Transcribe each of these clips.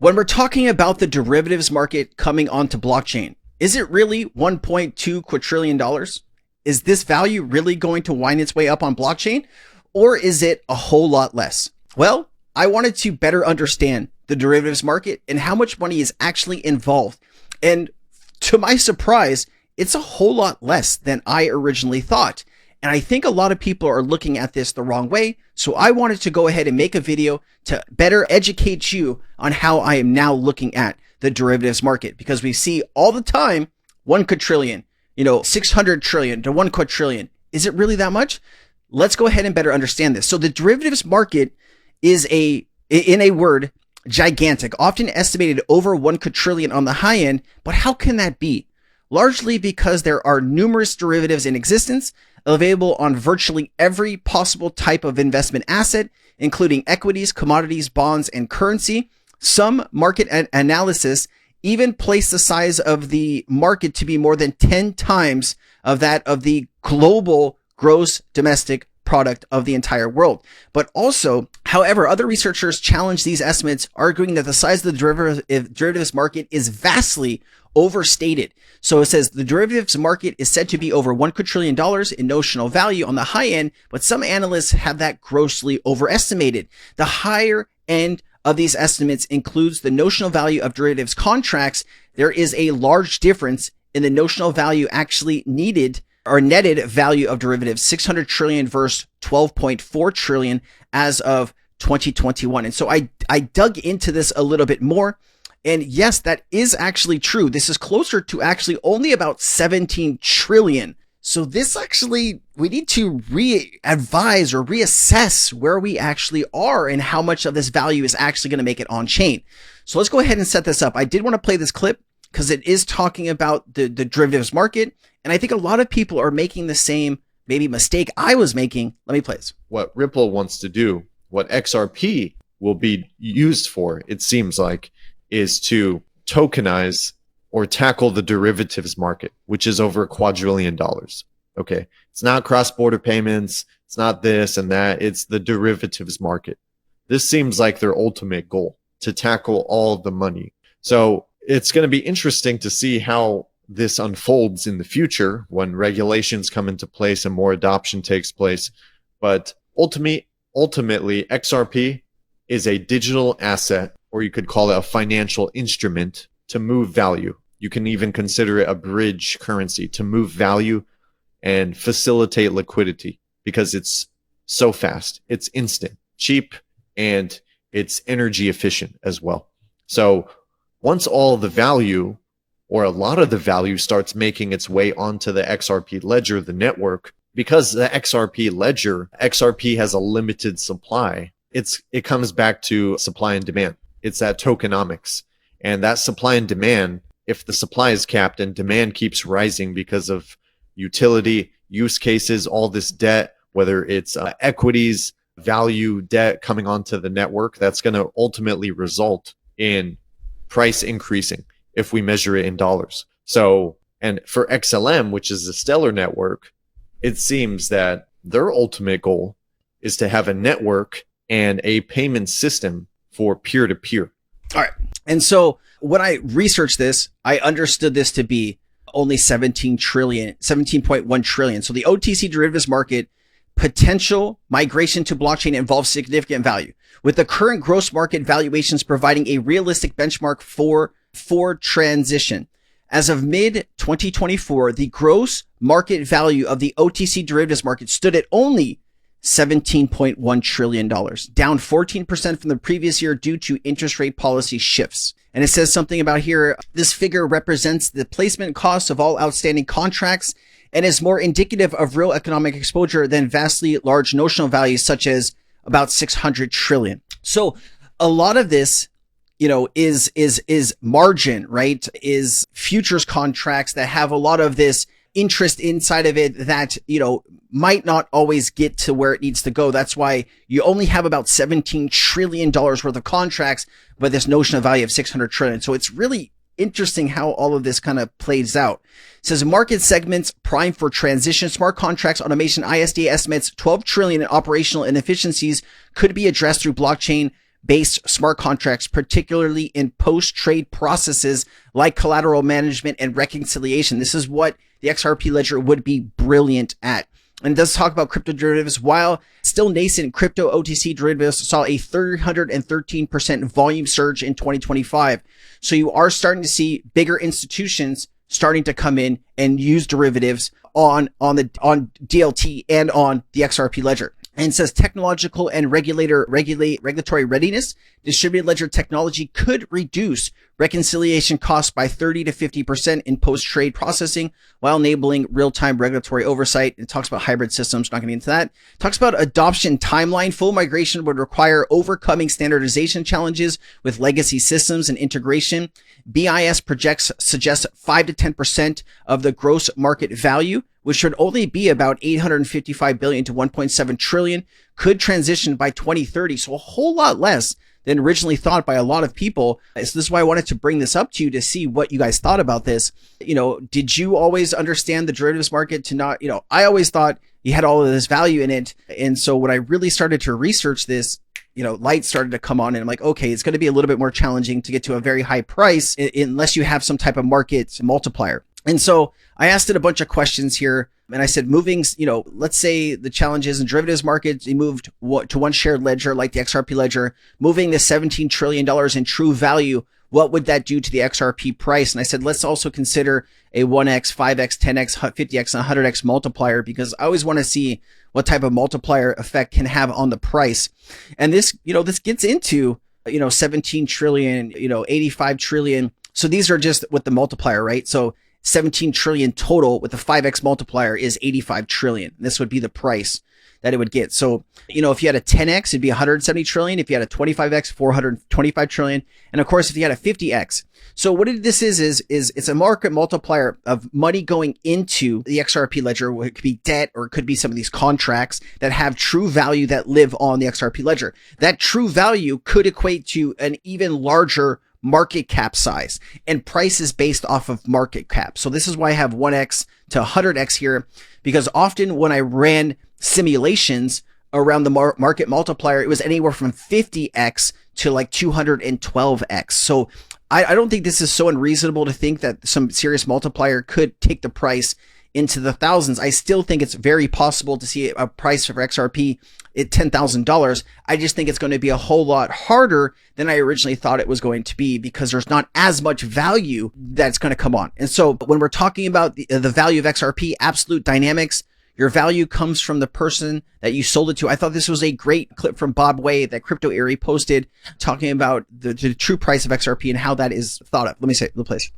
When we're talking about the derivatives market coming onto blockchain, is it really $1.2 quadrillion? Is this value really going to wind its way up on blockchain, or is it a whole lot less? Well, I wanted to better understand the derivatives market and how much money is actually involved. And to my surprise, it's a whole lot less than I originally thought. And I think a lot of people are looking at this the wrong way. So I wanted to go ahead and make a video to better educate you on how I am now looking at the derivatives market, because we see all the time 1 quadrillion, 600 trillion to 1 quadrillion. Is it really that much? Let's go ahead and better understand this. So the derivatives market is in a word, gigantic, often estimated over 1 quadrillion on the high end. But how can that be? Largely because there are numerous derivatives in existence available on virtually every possible type of investment asset, including equities, commodities, bonds, and currency. Some market analysis even place the size of the market to be more than 10 times of that of the global gross domestic product of the entire world. But also, however, other researchers challenge these estimates, arguing that the size of the derivatives market is vastly overstated. So it says the derivatives market is said to be over $1 quadrillion in notional value on the high end, but some analysts have that grossly overestimated. The higher end of these estimates includes the notional value of derivatives contracts. There is a large difference in the notional value actually needed or netted value of derivatives, 600 trillion versus 12.4 trillion as of 2021. And so I dug into this a little bit more. And yes, that is actually true. This is closer to actually only about 17 trillion. So this actually, we need to re-advise or reassess where we actually are and how much of this value is actually going to make it on chain. So let's go ahead and set this up. I did want to play this clip because it is talking about the derivatives market. And I think a lot of people are making the same maybe mistake I was making. Let me play this. What Ripple wants to do, what XRP will be used for, it seems like, is to tokenize or tackle the derivatives market, which is over $1 quadrillion. Okay. It's not cross-border payments. It's not this and that. It's the derivatives market. This seems like their ultimate goal, to tackle all the money. So it's going to be interesting to see how this unfolds in the future when regulations come into place and more adoption takes place. But ultimately, XRP is a digital asset, or you could call it a financial instrument to move value. You can even consider it a bridge currency to move value and facilitate liquidity, because it's so fast, it's instant, cheap, and it's energy efficient as well. So once all the value, or a lot of the value, starts making its way onto the XRP ledger, the network, because the XRP has a limited supply, it comes back to supply and demand. It's that tokenomics. And that supply and demand, if the supply is capped and demand keeps rising because of utility, use cases, all this debt, whether it's equities, value, debt coming onto the network, that's going to ultimately result in price increasing if we measure it in dollars. So, and for XLM, which is the Stellar network, it seems that their ultimate goal is to have a network and a payment system for peer-to-peer. All right. And so when I researched this, I understood this to be only 17.1 trillion. So the OTC derivatives market potential migration to blockchain involves significant value, with the current gross market valuations providing a realistic benchmark for transition. As of mid 2024, the gross market value of the OTC derivatives market stood at only $17.1 trillion, down 14% from the previous year due to interest rate policy shifts. And it says something about here, this figure represents the placement cost of all outstanding contracts and is more indicative of real economic exposure than vastly large notional values such as about 600 trillion. So a lot of this, is margin, right? Is futures contracts that have a lot of this interest inside of it that, might not always get to where it needs to go. That's why you only have about $17 trillion worth of contracts, but this notional value of 600 trillion. So it's really interesting how all of this kind of plays out. It says market segments prime for transition, smart contracts, automation. ISD estimates 12 trillion in operational inefficiencies could be addressed through blockchain based smart contracts, particularly in post-trade processes like collateral management and reconciliation. This is what the XRP ledger would be brilliant at. And does talk about crypto derivatives. While still nascent, crypto OTC derivatives saw a 313% volume surge in 2025. So you are starting to see bigger institutions starting to come in and use derivatives on DLT and on the XRP ledger. And it says technological and regulatory readiness. Distributed ledger technology could reduce reconciliation costs by 30 to 50% in post-trade processing while enabling real-time regulatory oversight. It talks about hybrid systems. Not going to get into that. It talks about adoption timeline. Full migration would require overcoming standardization challenges with legacy systems and integration. BIS suggests 5 to 10% of the gross market value, which should only be about 855 billion to 1.7 trillion, could transition by 2030. So a whole lot less than originally thought by a lot of people. So this is why I wanted to bring this up to you to see what you guys thought about this. Did you always understand the derivatives market to not, I always thought you had all of this value in it. And so when I really started to research this, light started to come on and I'm like, okay, it's going to be a little bit more challenging to get to a very high price unless you have some type of market multiplier. And so I asked it a bunch of questions here and I said, let's say the challenges in derivatives markets, you moved to one shared ledger like the XRP ledger, moving the $17 trillion in true value. What would that do to the XRP price? And I said, let's also consider a 1x, 5x, 10x, 50x, and 100x multiplier, because I always want to see what type of multiplier effect can have on the price. And this gets into, 17 trillion, 85 trillion. So these are just with the multiplier, right? So 17 trillion total with the 5x multiplier is 85 trillion. This would be the price that it would get. So, if you had a 10x, it'd be 170 trillion. If you had a 25x, 425 trillion. And of course, if you had a 50x. So what this is it's a market multiplier of money going into the XRP ledger. It could be debt, or it could be some of these contracts that have true value that live on the XRP ledger. That true value could equate to an even larger market cap size, and price is based off of market cap. So this is why I have 1x to 100x here, because often when I ran simulations around the market multiplier, it was anywhere from 50x to like 212x. So I don't think this is so unreasonable to think that some serious multiplier could take the price into the thousands. I still think it's very possible to see a price for XRP at $10,000. I just think it's going to be a whole lot harder than I originally thought it was going to be, because there's not as much value that's going to come on. And so when we're talking about the value of XRP, absolute dynamics, your value comes from the person that you sold it to. I thought this was a great clip from Bob Way that Crypto Eerie posted, talking about the true price of XRP and how that is thought of. Let me say it, please.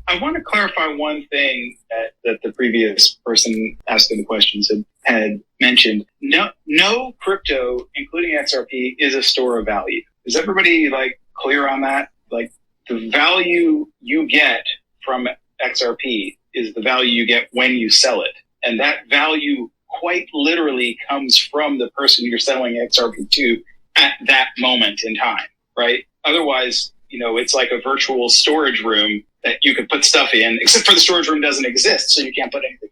I want to clarify one thing that the previous person asking the questions had mentioned. No crypto, including XRP, is a store of value. Is everybody clear on that? The value you get from XRP is the value you get when you sell it. And that value quite literally comes from the person you're selling XRP to at that moment in time, right? Otherwise, it's like a virtual storage room that you could put stuff in, except for the storage room doesn't exist, so you can't put anything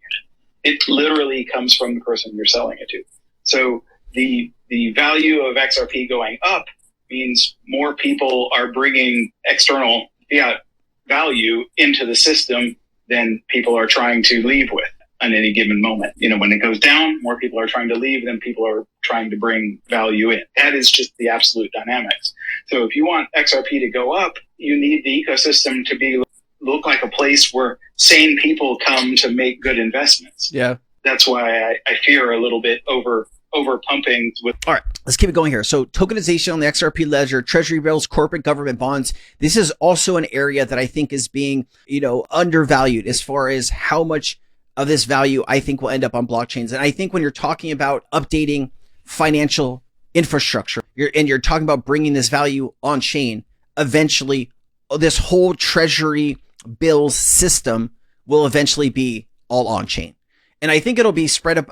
in it. It literally comes from the person you're selling it to. So the value of XRP going up means more people are bringing external fiat value into the system than people are trying to leave with on any given moment. When it goes down, more people are trying to leave than people are trying to bring value in. That is just the absolute dynamics. So if you want XRP to go up, you need the ecosystem to look like a place where sane people come to make good investments. Yeah. That's why I fear a little bit over pumping with. All right, let's keep it going here. So tokenization on the XRP ledger, treasury bills, corporate government bonds. This is also an area that I think is being, undervalued as far as how much of this value I think will end up on blockchains. And I think when you're talking about updating financial infrastructure, you're talking about bringing this value on chain, eventually this whole treasury bills system will eventually be all on chain. And I think it'll be spread up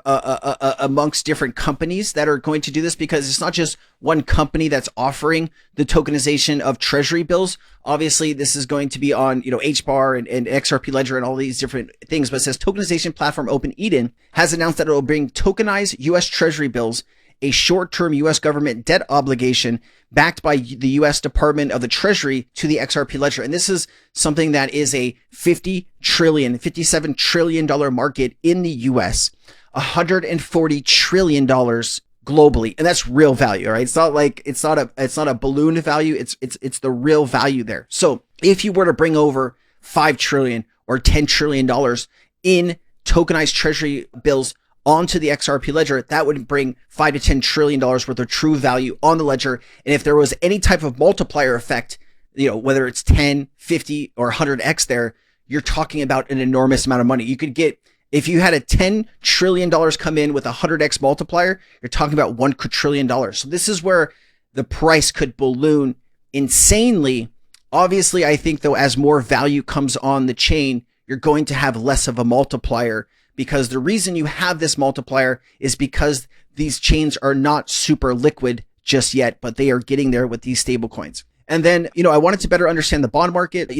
amongst different companies that are going to do this, because it's not just one company that's offering the tokenization of treasury bills. Obviously, this is going to be on, HBAR and XRP Ledger and all these different things. But it says tokenization platform Open Eden has announced that it will bring tokenized U.S. treasury bills a short-term US government debt obligation backed by the US Department of the Treasury to the XRP ledger. And this is something that is a $57 trillion market in the US, $140 trillion globally. And that's real value, right? It's not like, it's not a balloon value. It's the real value there. So if you were to bring over 5 trillion or $10 trillion in tokenized treasury bills onto the XRP ledger, that would bring $5 to $10 trillion worth of true value on the ledger. And if there was any type of multiplier effect, whether it's 10, 50 or 100x there, you're talking about an enormous amount of money. You could get, if you had a $10 trillion come in with a 100x multiplier, you're talking about $1 quadrillion. So this is where the price could balloon insanely. Obviously, I think though, as more value comes on the chain, you're going to have less of a multiplier, because the reason you have this multiplier is because these chains are not super liquid just yet, but they are getting there with these stable coins. And then, I wanted to better understand the bond market.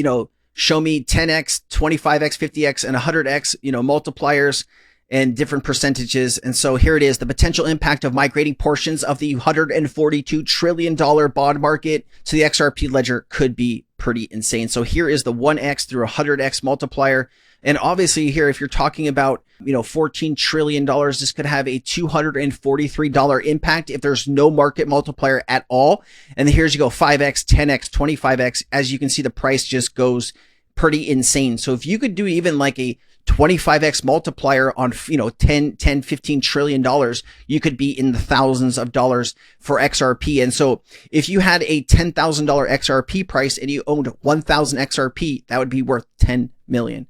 Show me 10x, 25x, 50x, and 100x, multipliers and different percentages. And so here it is. The potential impact of migrating portions of the $142 trillion bond market to the XRP ledger could be pretty insane. So here is the 1x through 100x multiplier. And obviously here, if you're talking about, $14 trillion, this could have a $243 impact if there's no market multiplier at all. And then here's you go 5x, 10x, 25x. As you can see, the price just goes pretty insane. So if you could do even like a 25x multiplier on, 15 trillion dollars, you could be in the thousands of dollars for XRP. And so if you had a $10,000 XRP price and you owned 1,000 XRP, that would be worth $10 million.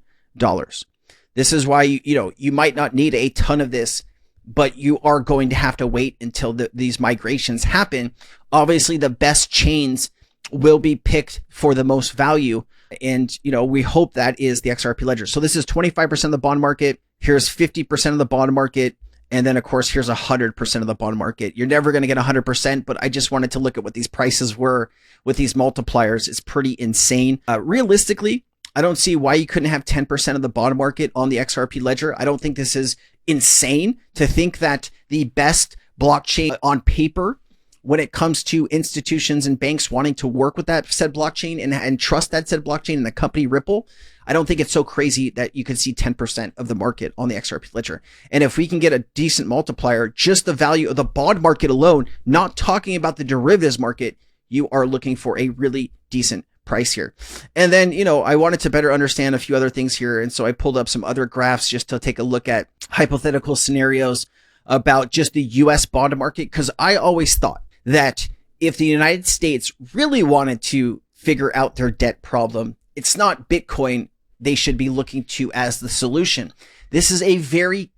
This is why you might not need a ton of this, but you are going to have to wait until these migrations happen. Obviously, the best chains will be picked for the most value. And, we hope that is the XRP ledger. So this is 25% of the bond market. Here's 50% of the bond market. And then, of course, here's 100% of the bond market. You're never going to get 100%, but I just wanted to look at what these prices were with these multipliers. It's pretty insane. Realistically, I don't see why you couldn't have 10% of the bond market on the XRP ledger. I don't think this is insane to think that the best blockchain on paper, when it comes to institutions and banks wanting to work with that said blockchain and trust that said blockchain and the company Ripple, I don't think it's so crazy that you could see 10% of the market on the XRP ledger. And if we can get a decent multiplier, just the value of the bond market alone, not talking about the derivatives market, you are looking for a really decent price here. And then, I wanted to better understand a few other things here. And so I pulled up some other graphs just to take a look at hypothetical scenarios about just the US bond market. Cause I always thought that if the United States really wanted to figure out their debt problem, it's not Bitcoin they should be looking to as the solution. This is a very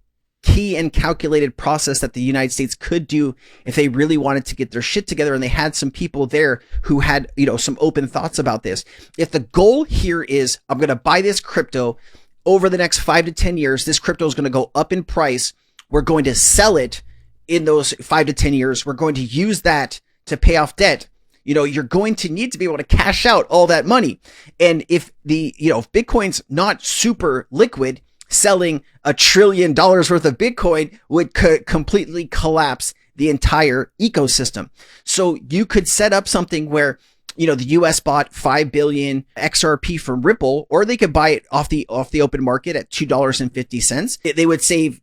key and calculated process that the United States could do if they really wanted to get their shit together and they had some people there who had, some open thoughts about this. If the goal here is, I'm going to buy this crypto over the next 5 to 10 years, this crypto is going to go up in price. We're going to sell it in those 5 to 10 years. We're going to use that to pay off debt. You're going to need to be able to cash out all that money. And if if Bitcoin's not super liquid, selling $1 trillion worth of Bitcoin would completely collapse the entire ecosystem. So you could set up something where, the US bought 5 billion XRP from Ripple, or they could buy it off the open market at $2.50. They would save,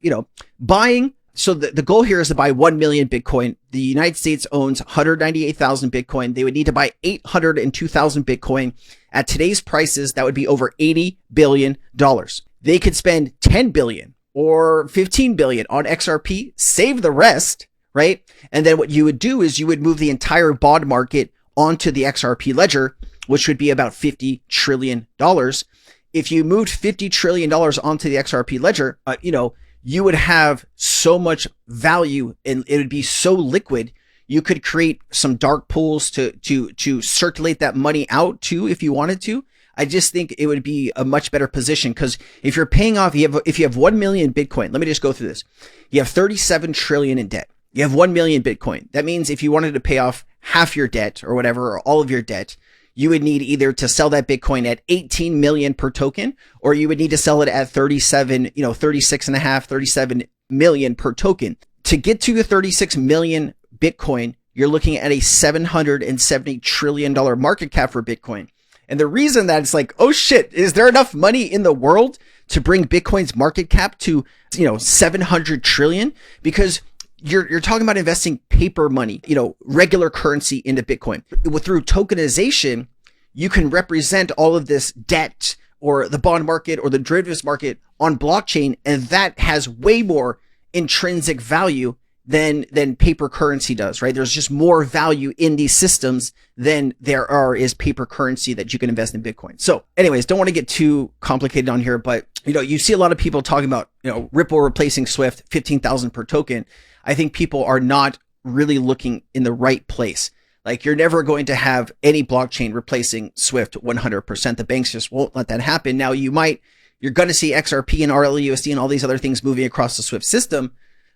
buying. So the goal here is to buy 1 million Bitcoin. The United States owns 198,000 Bitcoin. They would need to buy 802,000 Bitcoin. At today's prices, that would be over $80 billion. They could spend 10 billion or 15 billion on XRP, save the rest, right? And then what you would do is you would move the entire bond market onto the XRP ledger, which would be about $50 trillion. If you moved $50 trillion onto the XRP ledger, you would have so much value and it would be so liquid. You could create some dark pools to circulate that money out to if you wanted to. I just think it would be a much better position, because if you're paying off, if you have 1 million Bitcoin, let me just go through this. You have 37 trillion in debt. You have 1 million Bitcoin. That means if you wanted to pay off half your debt or whatever, or all of your debt, you would need either to sell that Bitcoin at 18 million per token, or you would need to sell it at 36 and a half, 37 million per token. to get to the 36 million Bitcoin, you're looking at a $770 trillion market cap for Bitcoin. And the reason that it's like, oh shit, is there enough money in the world to bring Bitcoin's market cap to, 700 trillion? Because you're talking about investing paper money, regular currency into Bitcoin. Through tokenization, you can represent all of this debt or the bond market or the derivatives market on blockchain, and that has way more intrinsic value than paper currency does, right? There's just more value in these systems than there is paper currency that you can invest in Bitcoin. So anyways, don't want to get too complicated on here, but you see a lot of people talking about, Ripple replacing Swift, 15,000 per token. I think people are not really looking in the right place. Like, you're never going to have any blockchain replacing Swift 100%. The banks just won't let that happen. Now you're going to see XRP and RLUSD and all these other things moving across the Swift system.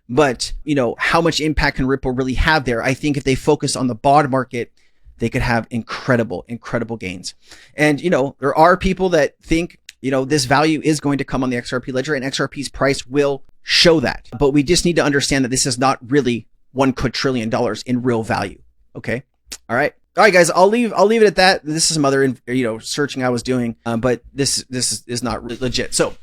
But, how much impact can Ripple really have there? I think if they focus on the bond market, they could have incredible, incredible gains. And, there are people that think, this value is going to come on the XRP ledger, and XRP's price will show that. But we just need to understand that this is not really $1 quadrillion in real value. Okay. All right, guys, I'll leave it at that. This is some other, searching I was doing, but this is not legit. So